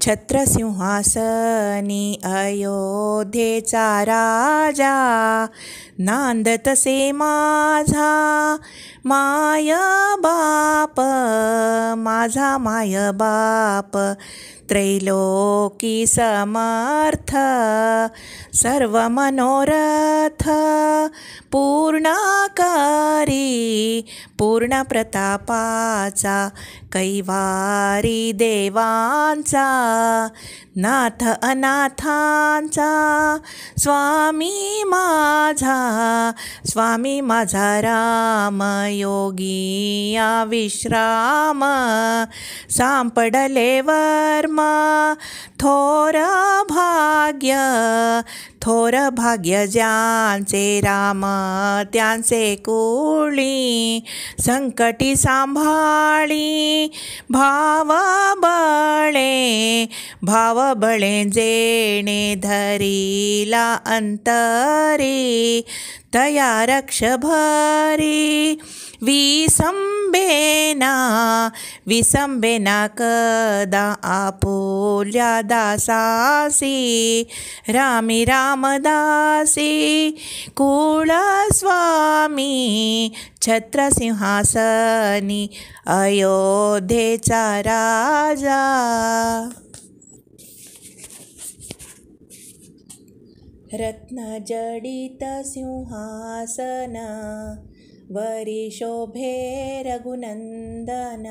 छत्रसिंहासनी अयोध्येचा राजा, नांदतसे माझा माय बाप, माझा माय बाप. त्रैलोकी समर्थ सर्व मनोरथ पूर्ण करी, पूर्ण प्रतापाचा कैवारी देवांचा, नाथ अनाथांचा स्वामी माझा, स्वामी माझा राम. योगी या विश्राम सांपडले वर्मा, थोर भाग्य, थोर भाग्य ज्यांचे राम त्यांचे कुळी. संकटी सांभाळी भाव बळे, भाव बळे जेणे धरीला अंतरी. तया रक्ष भरी विसंबेना, विसंबेना कदा आपुल्या दासासी. रामी रामदासी कुळ स्वामी, छत्रसिंहासनी अयोध्येचा राजा. रत्नजडित सिंहासन वरी शोभे रघुनंदन.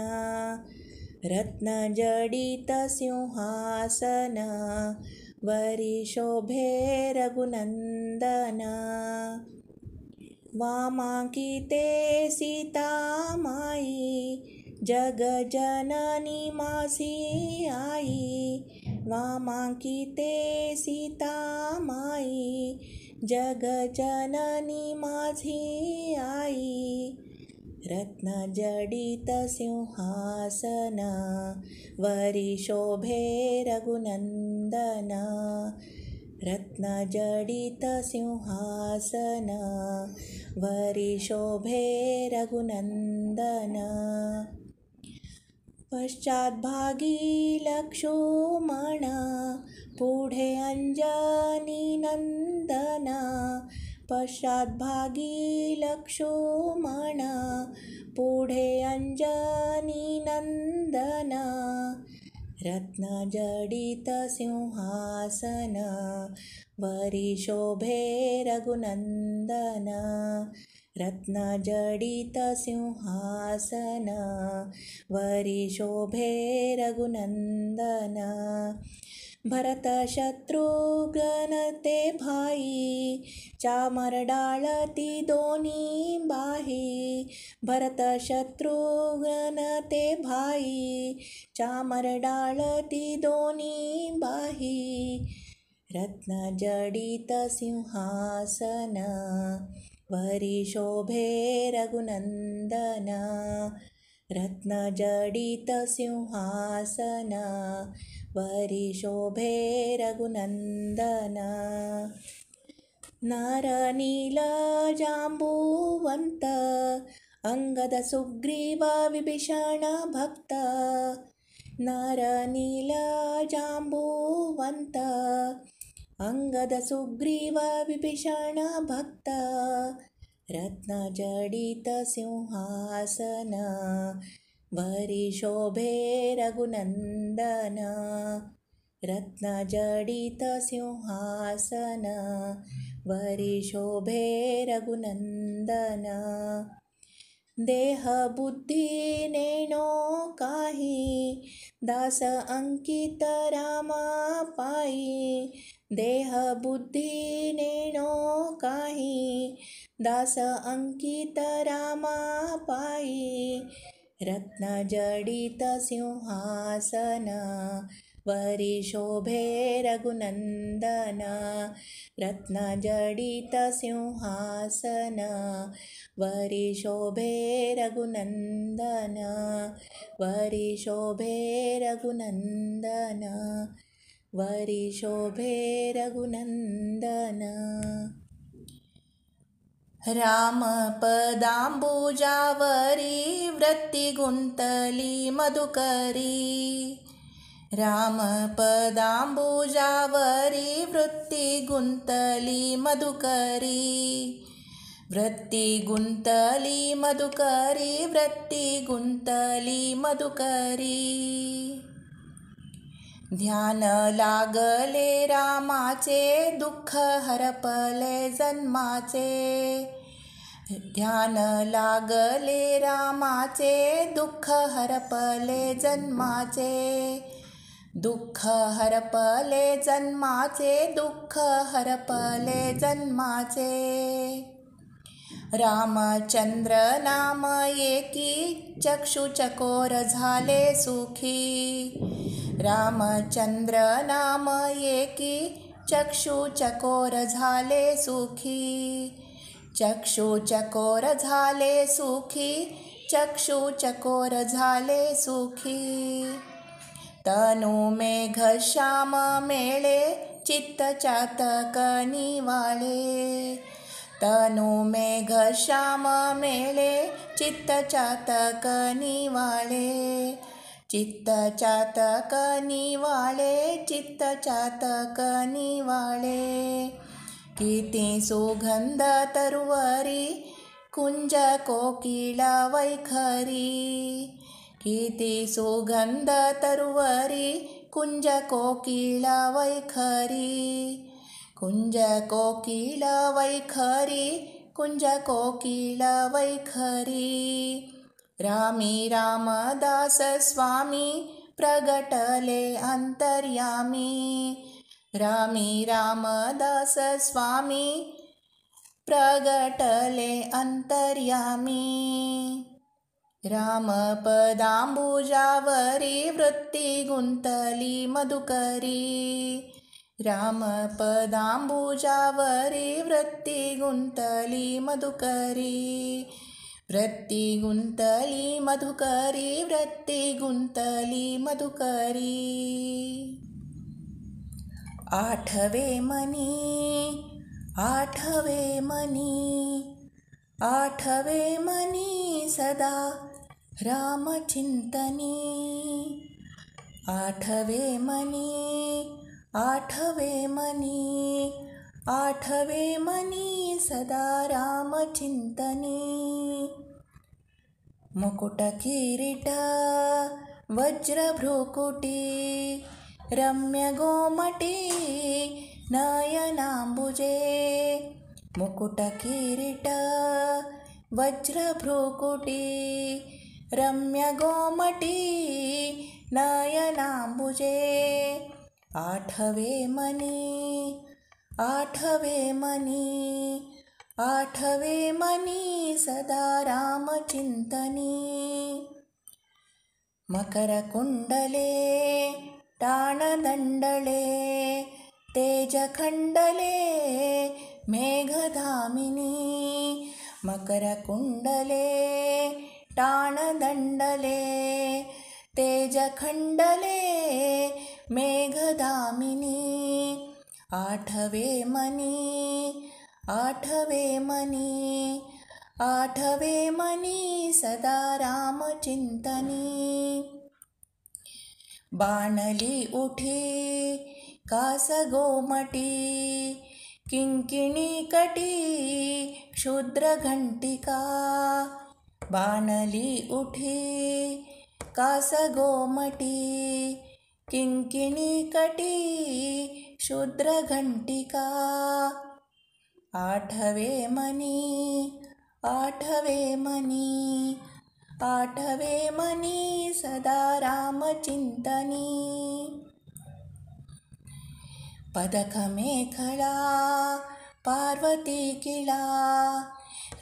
रत्नजडित सिंहासन वरी शोभे रघुनंदन. वामांकिते सीता माई, जगजननी माझी आई. वामांकिते सीता माई, जगजननी माझी आई. रत्नजडित सिंहासन वरी शोभे रघुनंदन. रत्नजडित सिंहासन वरी शोभे रघुनंदन. पश्चाद्भागी लक्ष्मण, पुढे अंजनी नंदन. पश्चाद्भागी लक्ष्मण, पुढे अंजनी नंदन. रत्नजडित सिंहासन वरी शोभे रघुनंदन. रत्नजडित सिंहासन वरी शोभे रघुनंदन. भरत शत्रुघ्न ते भाई, चामर डाळती दोन्ही बाही. भरत शत्रुघ्न ते भाई, चामर डाळती दोन्ही बाही. रत्नजडित सिंहासन वरी शोभे रघुनंदन. रत्नजडित सिंहासन वरी शोभे रघुनंदन. नर नील जांबुवंत, अंगद सुग्रीव विभीषण भक्त. नर नील जांबुवंत, अंगद सुग्रीव विभीषण भक्त. रत्नजडित सिंहासन वरी शोभे रघुनंदन. रत्नजडित सिंहासन वरी शोभे रघुनंदन. देह बुद्धी नेणो काही, दास अंकित रामा पायी. देह बुद्धी नेणो काही, दास अंकित रामा पायी. रत्नजडित सिंहासन वरी शोभे रघुनंदन. रत्नजडित सिंहासन वरी शोभे रघुनंदन. वरी शोभे रघुनंदन. वरी शोभे रघुनंदन. राम पदांबुजावरी वृत्ती गुंतली मधुकरी. रामपदाम्बुजावरी वृत्ती गुंतली मधुकरी, वृत्ती गुंतली मधुकरी, वृत्ती गुंतली मधुकरी. ध्यान लागले रामाचे, दुःख हरपले जन्माचे. ध्यान लागले रामाचे, दुःख हरपले जन्माचे. दुःख हरपले जन्माचे, दुःख हरपले जन्माचे. रामचंद्र नाम एकी, चक्षुचकोर झाले सुखी. रामचंद्र नाम एकी, चक्षुचकोर झाले सुखी. चक्षुचकोर झाले सुखी, चक्षुचकोर झाले सुखी. तनु मेघ श्याम मेळे, चित्त चातक निवाळे. तनु मेघ श्याम मेळे, चित्त चातक निवाळे. चित्त चातक निवाळे, चित्त चातक निवाळे. किती सुगंध तरुवरी, कुंज कोकिळ वैखरी. किती सुगंध तरुवरी, कुंज कोकिळ वैखरी. कुंज कोकिळ वैखरी, कुंज कोकिळ वैखरी. रामी रामदास स्वामी, प्रगटले अंतर्यामी. रामी रामदास स्वामी, प्रगटले अंतर्यामी. रामपदाम्बुजावरी वृत्ती गुंतली मधुकरी. रामपदाम्बुजावरी वृत्ती गुंतली मधुकरी. वृत्ती गुंतली मधुकरी, वृत्ती गुंतली मधुकरी. आठवे मनी, आठवे मनी, आठवे मनी सदा रामचिंतनी. आठवे मनी, आठवे मनी, आठवे मनी सदा रामचिंतनी. मुकुट किरीट वज्रभ्रुकुटी, रम्य गोमटी नयनांबुजे. मुकुट किरीट वज्रभ्रुकुटी, रम्य गोमटी नयनांबुजे. आठवे मनी, आठवे मनी, आठवे मनी सदा रामचिंतनी. मकरकुंडले टाणदंडले, तेजखंडले मेघधामिनी. मकरकुंडले टाणदंडले, तेजखंडले मेघधामिनी. आठवे मनी, आठवे मनी, आठवे मनी सदा रामचिंतनी. बाणली उठी कास गोमटी, किंकिणी कटी क्षुद्र घंटिका. बाणली उठी कास गोमटी, किंकिणी कटी क्षुद्र घंटिका. आठवे मनी, आठवे मनी, आठवे मनी सदा रामचिंतनी. पदक मेखला पार्वती किळा,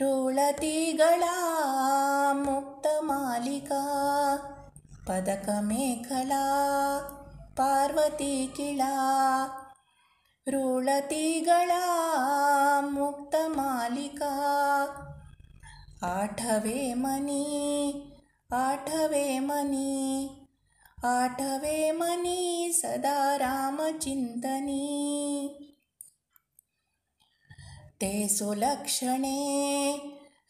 रुळती गळा मुक्त मालिका. पदक मेखला पार्वती किळा, रुळती गळा मुक्त मालिका. आठवे मनी, आठवे मनी, आठवे मनी सदा रामचिंतनी. ते सुलक्षणे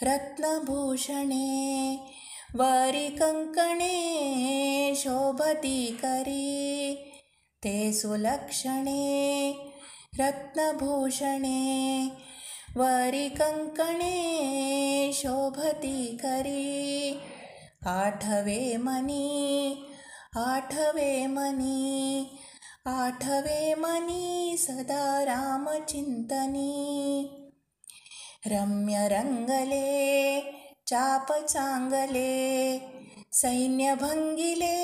रत्नभूषणे, वरि कङ्कणे शोभति करी ते सुलक्षणे रत्नभूषणे वरि कङ्कणे शोभति करी आठवे मनी आठवे मनी आठवे मनी सदा रामचिन्तनी रम्यरङ्गले चापचाङ्गले सैन्यभङ्गिले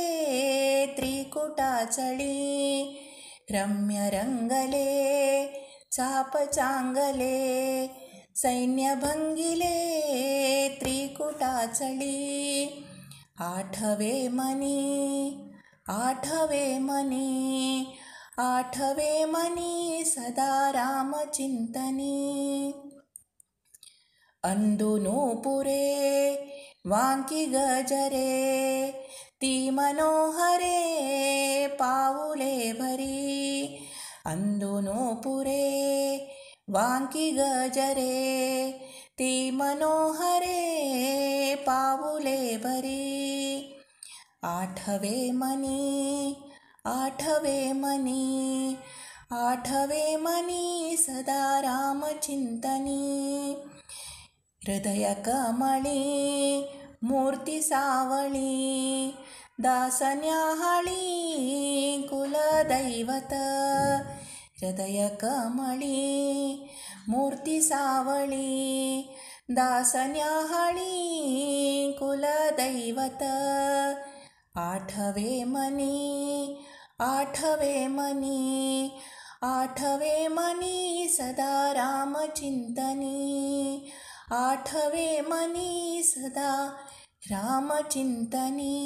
त्रिकुटाचली रम्यरङ्गले चापचाङ्गले सैन्यभङ्गिले त्रिकुटाचली आठवे मनी आठवे मनी आठवे मनी सदा रामचिन्तनी अंदुनूपुरे वांकी गजरे ती मनोहरे पाऊले भरी अंदुनूपुरे वांकी गजरे ती मनोहरे पाऊले भरी आठवे मनी आठवे मनी आठवे मनी सदा रामचिन्तनी हृदय कमळी मूर्ति सावळी दासन्याहळी कुलदैवत हृदय कमळी मूर्ति सावळी दासन्याहळी कुलदैवत आठवे मनी आठवे मनी आठवे मनी सदा रामचिन्तनी आठवे मनी सदा रामचिन्तनी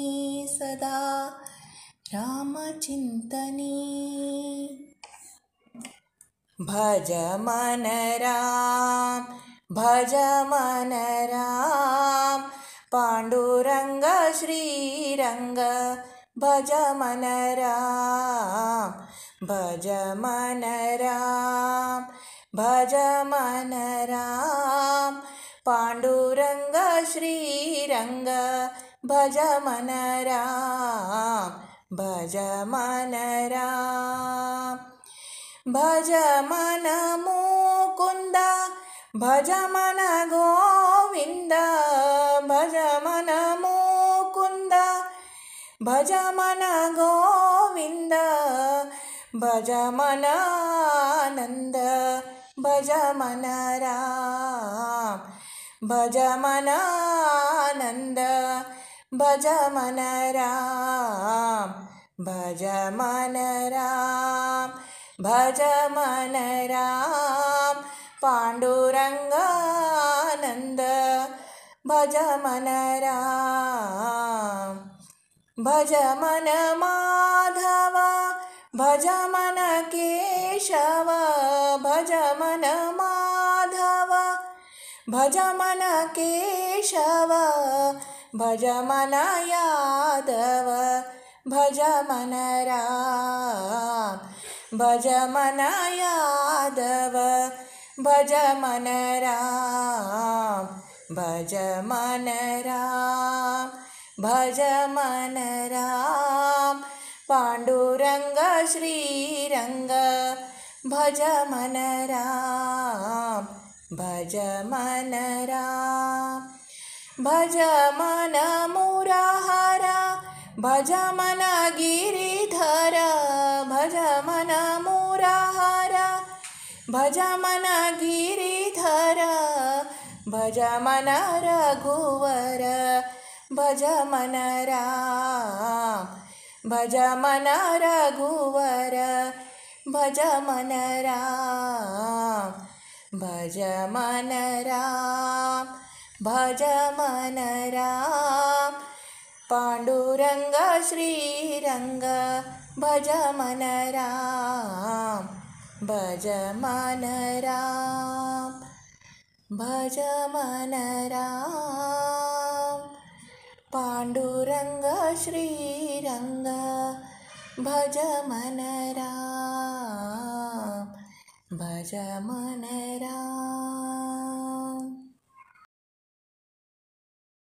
सदा रामचिन्तनी भज मन राम पाण्डुरङ्ग श्रीरङ्ग भज मन राम भज मन राम भज मन राम पाण्डुरङ्ग श्रीरङ्ग भज मन राम भज मन राम भज मन मुकुन्द भज मन गोविन्द भज मन मुकुन्द भज मन गोविन्द भज मन आनन्द भज मन राम भज मन आनन्द भज मन राम भज मन राम भज मन राम पाण्डुरङ्गानन्द भज मन राम भज मन माधव भज मन केशव भज मन माधव भज मन केशव भज मन यादव भज मन राम भज मन यादव भज मन राम भज मन राम भज मन राम पाण्डुरङ्ग श्रीरङ्ग भज मन राम भज मन राम भज मन मुराहर भज मन गिरिधर भज मन मुराहर भज मन गिरिधर भज मन रघुवर भज मन राम भज मन रघुवर भज मन राम भज मन राम भज मन राम पाण्डुरङ्ग श्रीरङ्ग भज मन राम भज मन राम भज मन राम पाण्डुरङ्ग श्रीरङ्ग भज मन राम भज मन राम।